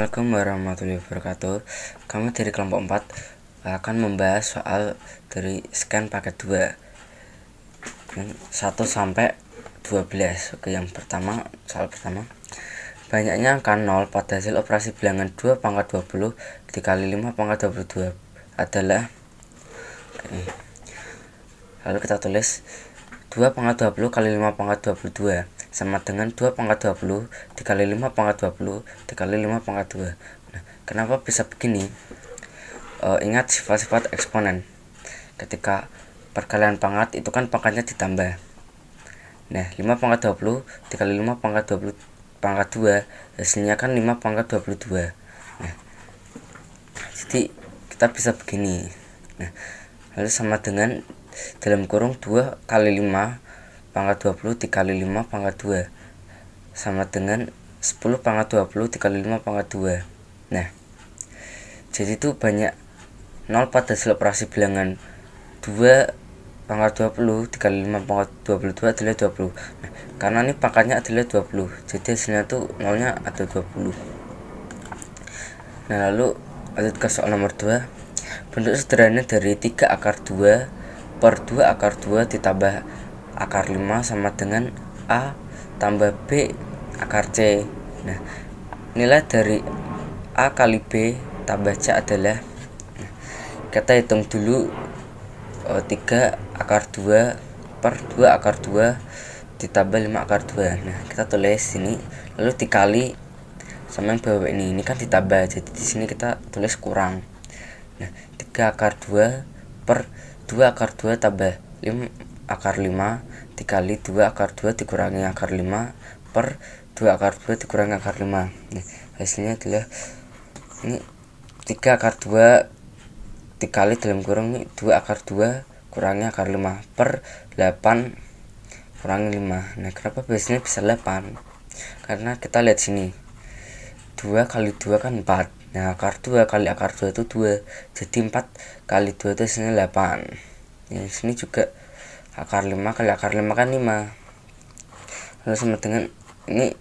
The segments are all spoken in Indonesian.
Assalamualaikum warahmatullahi wabarakatuh. Kami dari kelompok 4 akan membahas soal dari scan paket 2 1 sampai 12. Oke, yang pertama, soal pertama. Banyaknya angka 0 pada hasil operasi bilangan 2 pangkat 20 dikali 5 pangkat 22 adalah lalu kita tulis 2 pangkat 20 kali 5 pangkat 22 sama dengan 2 pangkat 20 dikali 5 pangkat 20 dikali 5 pangkat 2. Nah, kenapa bisa begini? Ingat sifat-sifat eksponen. Ketika perkalian pangkat itu kan pangkatnya ditambah. Nah, 5 pangkat 20 dikali 5 pangkat 20 pangkat 2 hasilnya kan 5 pangkat 22. Nah, jadi kita bisa begini. Nah, lalu sama dengan dalam kurung 2 kali 5 pangkat 20 dikali 5 pangkat 2 sama dengan 10 pangkat 20 dikali 5 pangkat 2. Nah, jadi itu banyak 0 pada hasil operasi bilangan 2 pangkat 20 dikali 5 pangkat 22 adalah 20. Nah, karena ini pangkatnya adalah 20, jadi hasilnya tuh 0-nya ada 20. Nah, lalu lanjut ke soal nomor 2. Bentuk sederhana dari 3 akar 2 per 2 akar 2 ditambah akar 5 sama dengan A tambah B akar C. Nah, nilai dari A kali B tambah C adalah, kita hitung dulu 3 akar 2 per 2 akar 2 ditambah 5 akar 2. Nah, kita tulis sini lalu dikali sama yang bawah ini kan ditambah, jadi di sini kita tulis kurang. Nah, 3 akar 2 per 2 akar 2 tambah 5 akar 5 dikali 2 akar 2 dikurangi akar 5 per 2 akar 2 dikurangi akar 5. Nah, hasilnya adalah ini 3 akar 2 dikali dalam kurung ini 2 akar 2 kurangi akar 5 per 8 kurangi 5. Nah, kenapa biasanya bisa 8? Karena kita lihat sini 2 kali 2 kan 4. Nah, akar 2 kali akar 2 itu 2. Jadi 4 kali 2 itu hasilnya 8. Nah, sini juga akar 5 kali akar 5 kan 5. Lalu sama dengan ini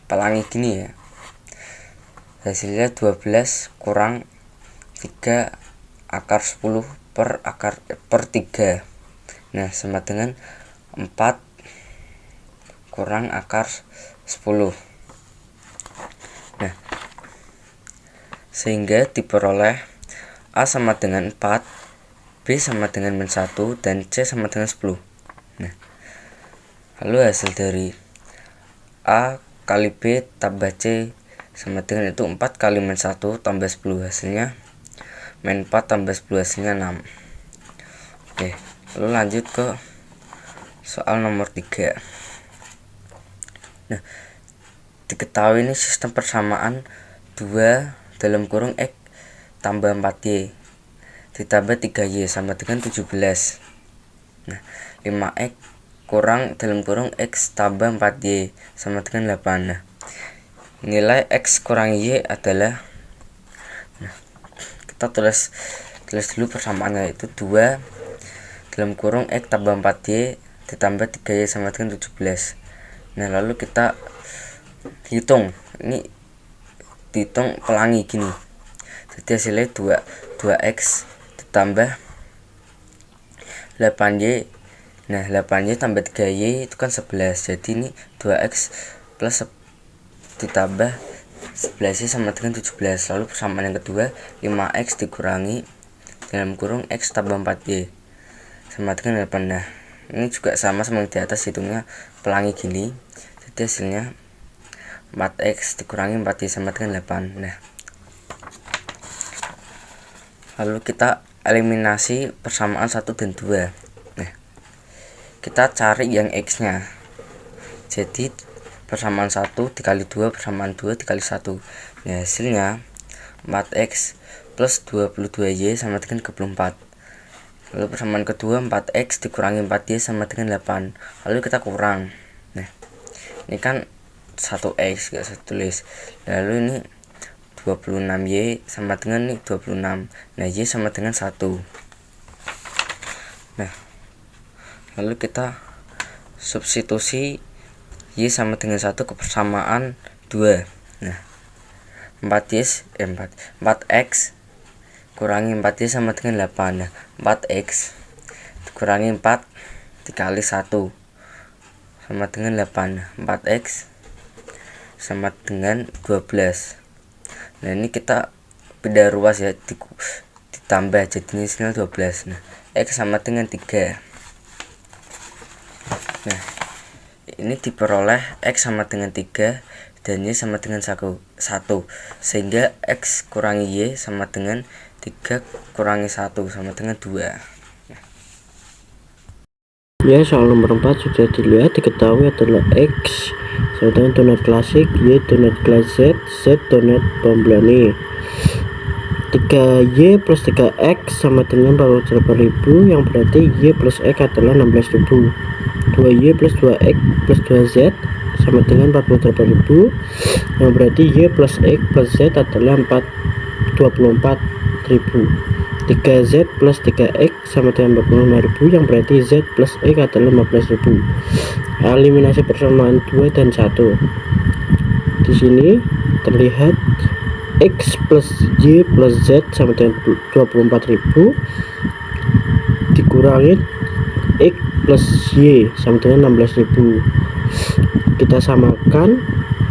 pelangi gini ya. Hasilnya 12 kurang 3 akar 10 per 3. Nah, sama dengan 4 kurang akar 10. Nah, sehingga diperoleh A sama dengan 4, B sama dengan min 1, dan C sama dengan 10. Nah, lalu hasil dari A kali B tambah C sama dengan itu 4 kali min 1 tambah 10, hasilnya min 4 tambah 10 hasilnya 6. Oke, lalu lanjut ke soal nomor 3. Nah, diketahui ini sistem persamaan 2 dalam kurung X tambah 4Y ditambah 3Y sama dengan 17. Nah, 5X kurang dalam kurung X tambah 4Y sama dengan 8. Nah, nilai X kurang Y adalah, nah, kita tulis dulu persamaannya, itu 2 dalam kurung X tambah 4Y ditambah 3Y sama dengan 17. Nah, lalu kita hitung, ini dihitung pelangi gini. Jadi hasilnya 2x ditambah 8y. Nah, 8y tambah 3y itu kan 11. Jadi ini 2x plus ditambah 11y sama dengan 17. Lalu persamaan yang kedua 5x dikurangi dalam kurung x tambah 4y sama dengan 8. Nah, ini juga sama yang di atas, hitungnya pelangi gini. Jadi hasilnya 4x dikurangi 4y sama dengan 8. Nah, lalu kita eliminasi persamaan 1 dan 2. Nah, kita cari yang X nya. Jadi persamaan 1 dikali 2 persamaan 2 dikali 1. Nah, hasilnya 4x plus 22y sama dengan 24. Lalu persamaan kedua 4x dikurangi 4y sama dengan 8. Lalu kita kurang. Nah, ini kan 1x gak saya tulis. Lalu ini 26y sama dengan nih 26. Nah, y sama dengan 1. Nah, lalu kita substitusi y sama dengan 1 ke persamaan 2. Nah, 4x kurangi 4y sama dengan 8. Nah, 4x dikurangi 4 dikali 1 sama dengan 8. 4x sama dengan 12. Nah, ini kita beda ruas ya, ditambah jadinya sini 12. Nah, x sama dengan 3. Nah, ini diperoleh x sama dengan 3 dan y sama dengan 1, sehingga x kurangi y sama dengan 3 kurangi 1 sama dengan 2. Ya, soal nomor 4 sudah dilihat, diketahui adalah x sama dengan donat klasik, y donat kelas z, z donat pemblani. 3y plus 3x sama dengan 48.000, yang berarti y plus x adalah 16.000. 2y plus 2x plus 2z sama dengan 48.000, yang berarti y plus x plus z adalah 24.000. 3z plus 3x sama dengan 45.000, yang berarti z plus x adalah 15.000. Eliminasi persamaan 2 dan 1. Di sini terlihat x plus y plus z sama dengan 24.000 dikurangi x plus y sama dengan 16.000. Kita samakan,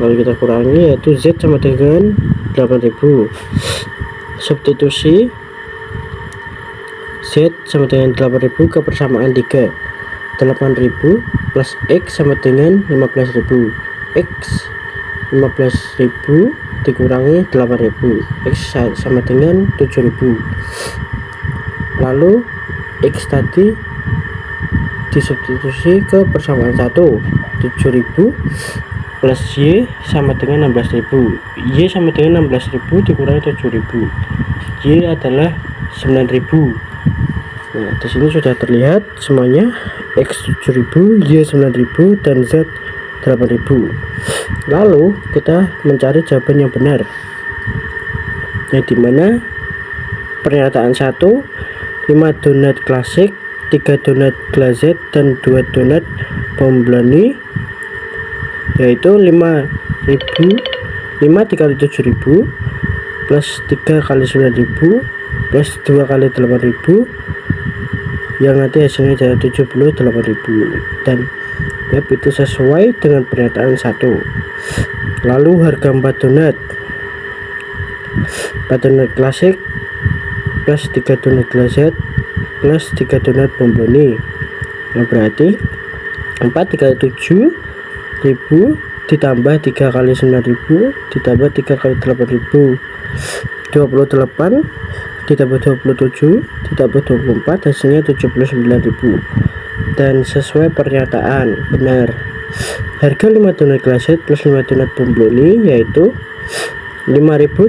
lalu kita kurangi, yaitu z sama dengan 8.000. Substitusi z sama dengan 8.000 ke persamaan 3. 8.000 plus x sama dengan 15.000. X 15.000 dikurangi 8.000, x sama dengan 7.000. Lalu x tadi disubstitusi ke persamaan 1. 7.000 plus y sama dengan 16.000. Y sama dengan 16.000 dikurangi 7.000. Y adalah 9.000. Nah, di sini sudah terlihat semuanya, x 7.000, y 9.000, dan z 8.000. Lalu kita mencari jawaban yang benar, yang dimana pernyataan 1, 5 donat klasik, 3 donat glazed, dan 2 donat pemblani, yaitu 5 dikali 7.000 plus 3 kali 9.000 plus 2 kali 8.000, yang nanti hasilnya adalah 78.000, dan ya, itu sesuai dengan pernyataan 1. Lalu harga 4 donat klasik plus 3 donat glazed plus 3 donat pemblani, yang berarti 4 dikali 7.000 ditambah 3 kali 9.000 ditambah 3 kali 8.000, 28 ditambah 27 ditambah 24, hasilnya 79.000, dan sesuai pernyataan benar. Harga 5 donat glazed plus 5 donat pemblani yaitu 5.000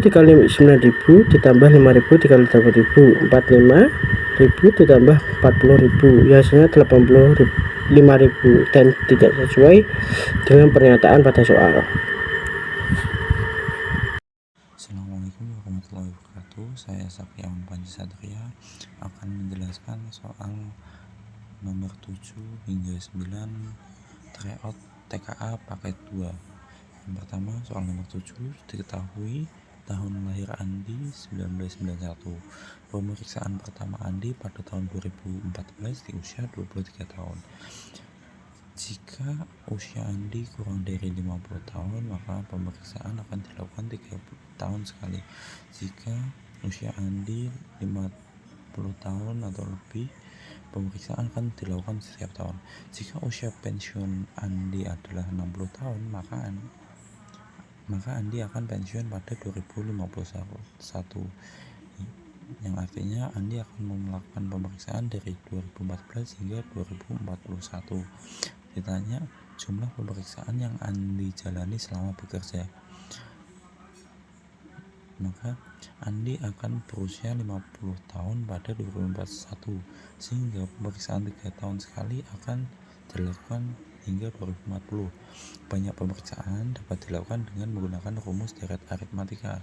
dikali 9.000 ditambah 5.000 dikali 8.000, 45.000 ditambah 40.000, hasilnya 85.000, dan tidak sesuai dengan pernyataan pada soal. Assalamualaikum warahmatullahi wabarakatuh. Saya Sapriawan Panji Satria akan menjelaskan soal nomor 7 hingga 9 tryout TKA paket 2. Yang pertama, soal nomor 7, diketahui tahun lahir Andi 1991. Pemeriksaan pertama Andi pada tahun 2014 di usia 23 tahun. Jika usia Andi kurang dari 50 tahun, maka pemeriksaan akan dilakukan 30 tahun sekali. Jika usia Andi 50 tahun atau lebih, pemeriksaan akan dilakukan setiap tahun. Jika usia pensiun Andi adalah 60 tahun, maka Andi akan pensiun pada 2051, yang artinya Andi akan melakukan pemeriksaan dari 2014 hingga 2041. Ditanya jumlah pemeriksaan yang Andi jalani selama bekerja, maka Andi akan berusia 50 tahun pada 2041, sehingga pemeriksaan 3 tahun sekali akan dilakukan hingga 2040. Banyak pemeriksaan dapat dilakukan dengan menggunakan rumus deret aritmatika,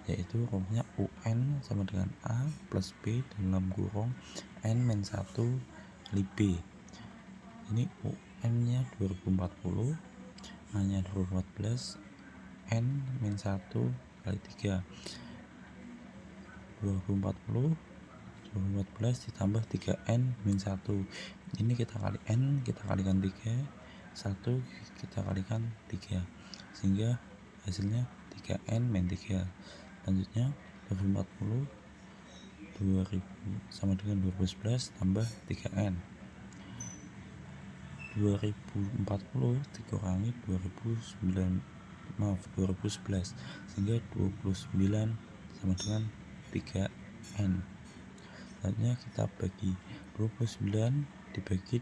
yaitu rumusnya UN sama dengan A plus B dalam kurung N-1 Lib B. Ini UN-nya 2040, A-nya 2014, N-1 dikali 3, 2040 2014 ditambah 3N min 1. Ini kita kali N, kita kalikan 3, 1 kita kalikan 3, sehingga hasilnya 3N min 3. Selanjutnya 2040 2000 sama dengan 2011 tambah 3N. 2040 dikurangi 2011, sehingga 29 sama dengan 3N. Selanjutnya kita bagi 29 dibagi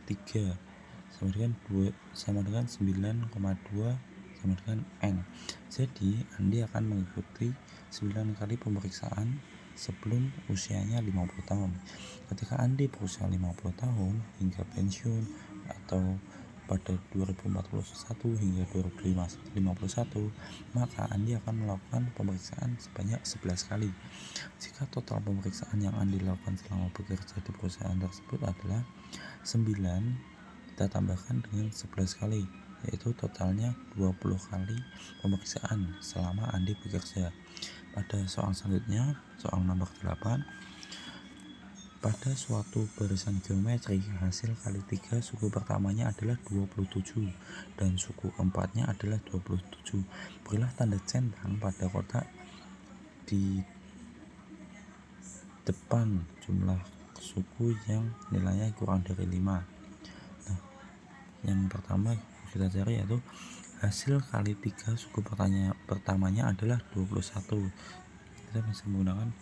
3 sama dengan 9,2 sama dengan N. Jadi Andi akan mengikuti 9 kali pemeriksaan sebelum usianya 50 tahun. Ketika Andi berusia 50 tahun hingga pensiun atau pada 2041 hingga 2051, maka Andi akan melakukan pemeriksaan sebanyak 11 kali. Jika total pemeriksaan yang Andi lakukan selama bekerja di perusahaan tersebut adalah 9, kita tambahkan dengan 11 kali, yaitu totalnya 20 kali pemeriksaan selama Andi bekerja. Pada soal selanjutnya, soal nomor 8, pada suatu barisan geometri, hasil kali 3 suku pertamanya adalah 27 dan suku keempatnya adalah 27. Berilah tanda centang pada kotak di depan jumlah suku yang nilainya kurang dari 5. Nah, yang pertama kita cari yaitu hasil kali 3 suku pertamanya adalah 21. Kita bisa menggunakan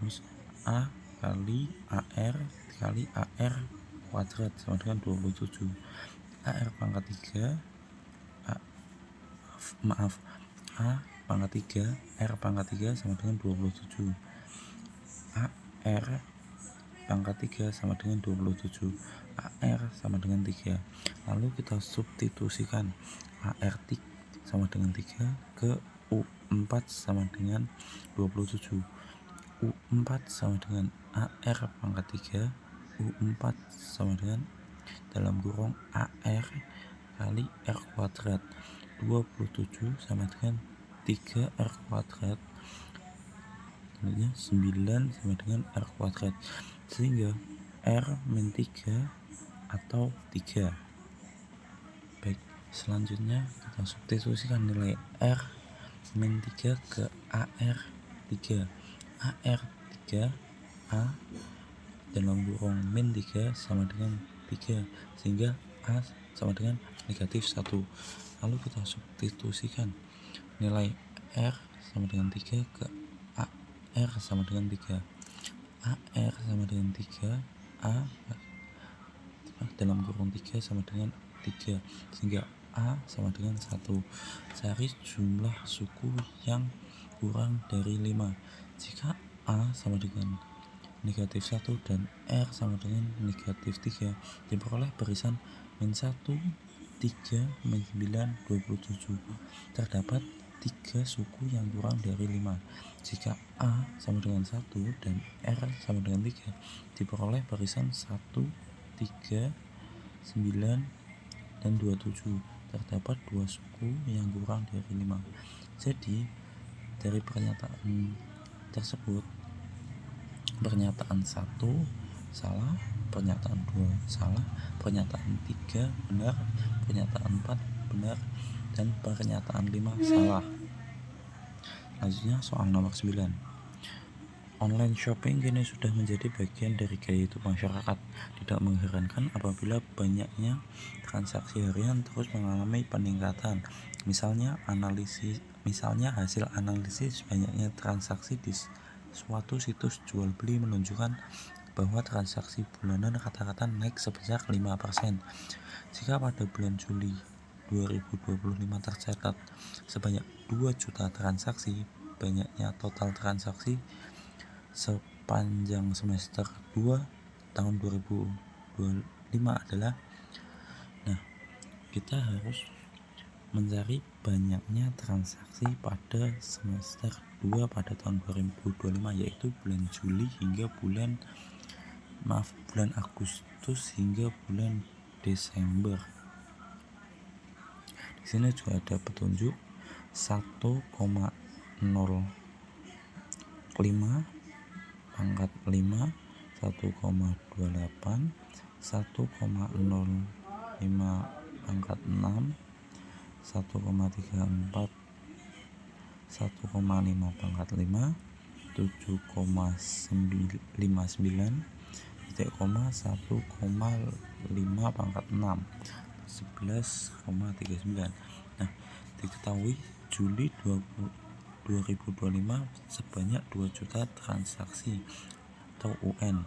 rumus A kali AR kali AR kuadrat sama dengan 27. AR pangkat 3 A pangkat 3 R pangkat 3 sama dengan 27. AR pangkat 3 sama dengan 27. AR sama dengan 3. Lalu kita substitusikan AR sama dengan 3 ke U4 sama dengan 27. U4 sama dengan AR pangkat 3, U4 sama dengan dalam kurung AR kali R kuadrat. 27 sama dengan 3R kuadrat, selanjutnya 9 sama dengan R kuadrat, sehingga R min 3 atau 3. Baik, selanjutnya kita substitusikan nilai R min 3 ke AR 3. AR 3 A dalam kurung min 3 sama dengan 3, sehingga A sama dengan negatif 1. Lalu kita substitusikan nilai R sama dengan 3 ke AR sama dengan 3. AR sama dengan 3, A dalam kurung 3 sama dengan 3, sehingga A sama dengan 1. Cari jumlah suku yang kurang dari 5. Jika A sama dengan negatif 1 dan R sama dengan negatif 3, diperoleh barisan min 1, 3, min 9, 27. Terdapat 3 suku yang kurang dari 5. Jika A sama dengan 1 dan R sama dengan 3, diperoleh barisan 1, 3, 9, dan 27. Terdapat 2 suku yang kurang dari 5. Jadi dari pernyataan tersebut, pernyataan 1 salah, pernyataan 2 salah, pernyataan 3 benar, pernyataan 4 benar, dan pernyataan 5 salah. Selanjutnya soal nomor 9. Online shopping kini sudah menjadi bagian dari gaya hidup masyarakat. Tidak mengherankan apabila banyaknya transaksi harian terus mengalami peningkatan. Misalnya hasil analisis banyaknya transaksi di suatu situs jual beli menunjukkan bahwa transaksi bulanan rata-rata naik sebesar 5%. Jika pada bulan Juli 2025 tercatat sebanyak 2 juta transaksi, banyaknya total transaksi sepanjang semester 2 tahun 2025 adalah, kita harus mencari banyaknya transaksi pada semester 2 pada tahun 2025, yaitu bulan Juli hingga bulan Agustus hingga bulan Desember. Di sini juga ada petunjuk 1,05 pangkat 5 1,28 1,05 pangkat 6 1,34 1,5 pangkat 5 7,59 titik koma 1,5 pangkat 6 11,39. Nah, diketahui Juli 2025 sebanyak 2 juta transaksi atau UN.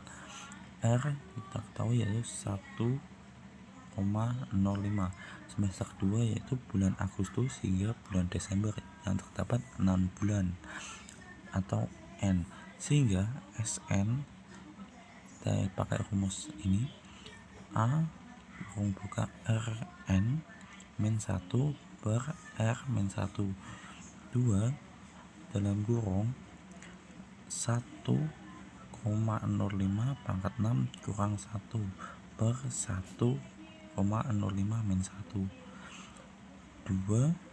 R kita ketahui yaitu 1,05 semester 2 yaitu bulan Agustus hingga bulan Desember yang terdapat 6 bulan atau N, sehingga SN kita pakai rumus ini A kurung buka RN min 1 per R min 1 2 dalam kurung 1,05 pangkat 6 kurang 1 per 1,05 min 1 2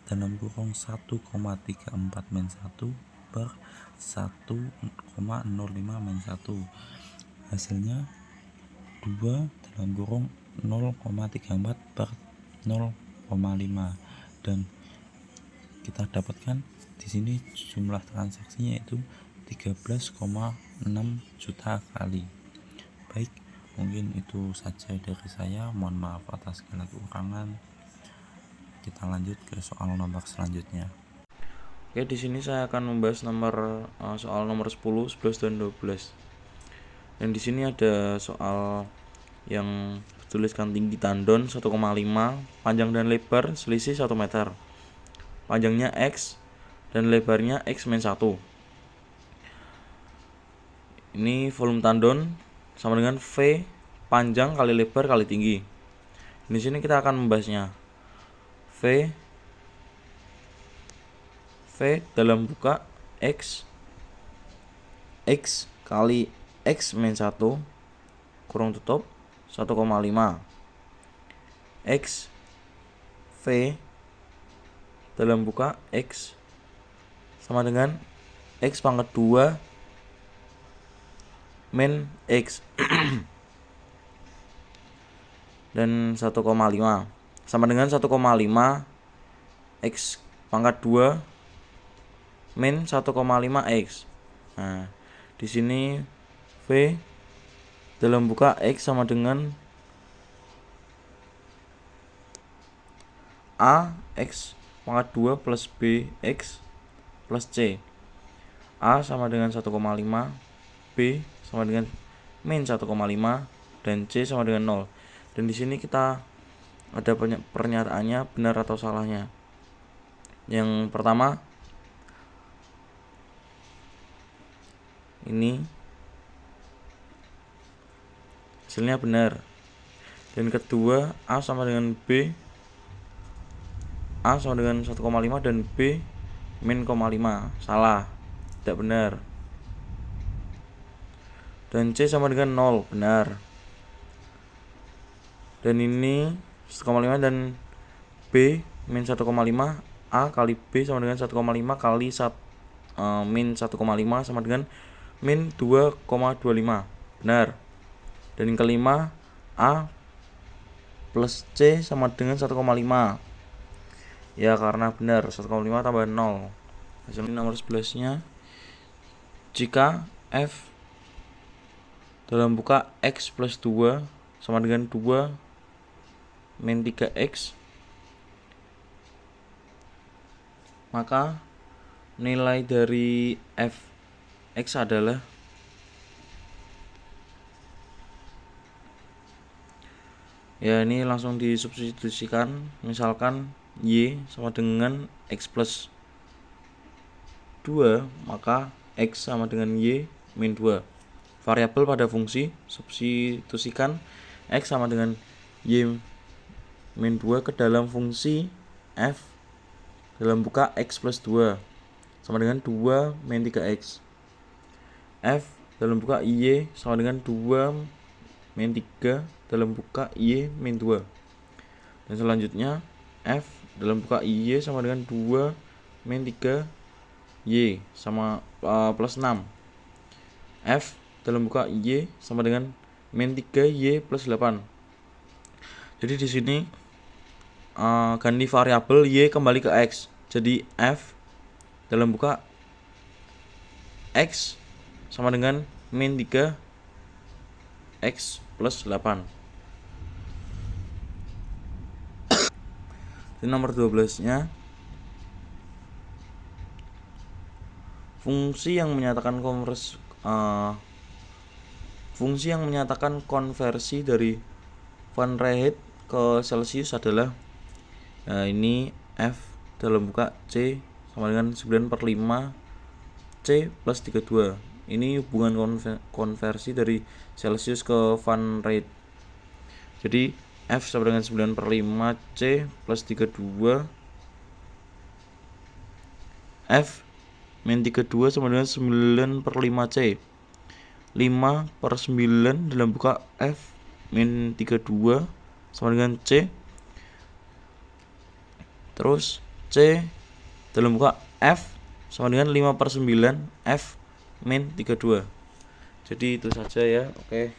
dalam kurung 1,34 min 1 per 1,05 min 1. Hasilnya 2 dalam kurung 0,34 per 0,5, dan kita dapatkan di sini jumlah transaksinya yaitu 13,6 juta kali. Baik, mungkin itu saja dari saya. Mohon maaf atas segala kekurangan. Kita lanjut ke soal nomor selanjutnya. Oke, di sini saya akan membahas soal nomor 10, 11 dan 12. Dan di sini ada soal yang tuliskan tinggi tandon 1,5, panjang dan lebar selisih 1 meter. Panjangnya X dan lebarnya X-1. Ini volume tandon sama dengan V panjang kali lebar kali tinggi. Di sini kita akan membahasnya. V dalam buka X kali X-1 kurung tutup 1,5 X V dalam buka X sama dengan X pangkat 2 min X dan 1,5 sama dengan 1,5 X pangkat 2 min 1,5 X. Nah, di sini V dalam buka X sama dengan A X pangkat 2 plus B X plus C. A sama dengan 1,5, B sama dengan min 1,5, dan C sama dengan 0. Dan di sini kita ada pernyataannya benar atau salahnya. Yang pertama, ini hasilnya benar. Dan kedua, A sama dengan B, A sama dengan 1,5 dan B min 0,5. Salah, tidak benar. Dan C sama dengan 0, benar. Dan ini 1,5 dan B min 1,5, A kali B sama dengan 1,5 kali min 1,5 sama dengan min 2,25, benar. Dan yang kelima, A plus C sama dengan 1,5. Ya, karena benar, 1,5 tambah 0. Hasil nomor 11-nya, jika F dalam buka X plus 2 sama dengan 2 min 3X, maka nilai dari F(X) adalah ya, ini langsung disubstitusikan. Misalkan Y sama dengan X plus 2, maka X sama dengan Y min 2. Variabel pada fungsi, substitusikan X sama dengan Y min 2 ke dalam fungsi F dalam buka X plus 2 sama dengan 2 min 3X. F dalam buka Y sama dengan 2 min 3 dalam buka Y min 2. Dan selanjutnya F dalam buka Y sama dengan 2 min 3 Y sama plus 6. F dalam buka Y sama dengan min 3 Y plus 8. Jadi di sini ganti variabel Y kembali ke X. Jadi F dalam buka X sama dengan min 3 X plus 8. Di nomor 12 nya, fungsi yang menyatakan konversi dari Fahrenheit ke Celsius adalah ini F dalam buka C sama dengan 9/5 C plus 32. Ini hubungan konversi dari Celsius ke Fahrenheit. Jadi F sama dengan 9/5 C plus 32. F min 32 sama dengan 9/5 C. 5/9 dalam buka F min 32 sama dengan C. Terus C dalam buka F sama dengan 5/9 F min 32. Jadi itu saja ya. Oke.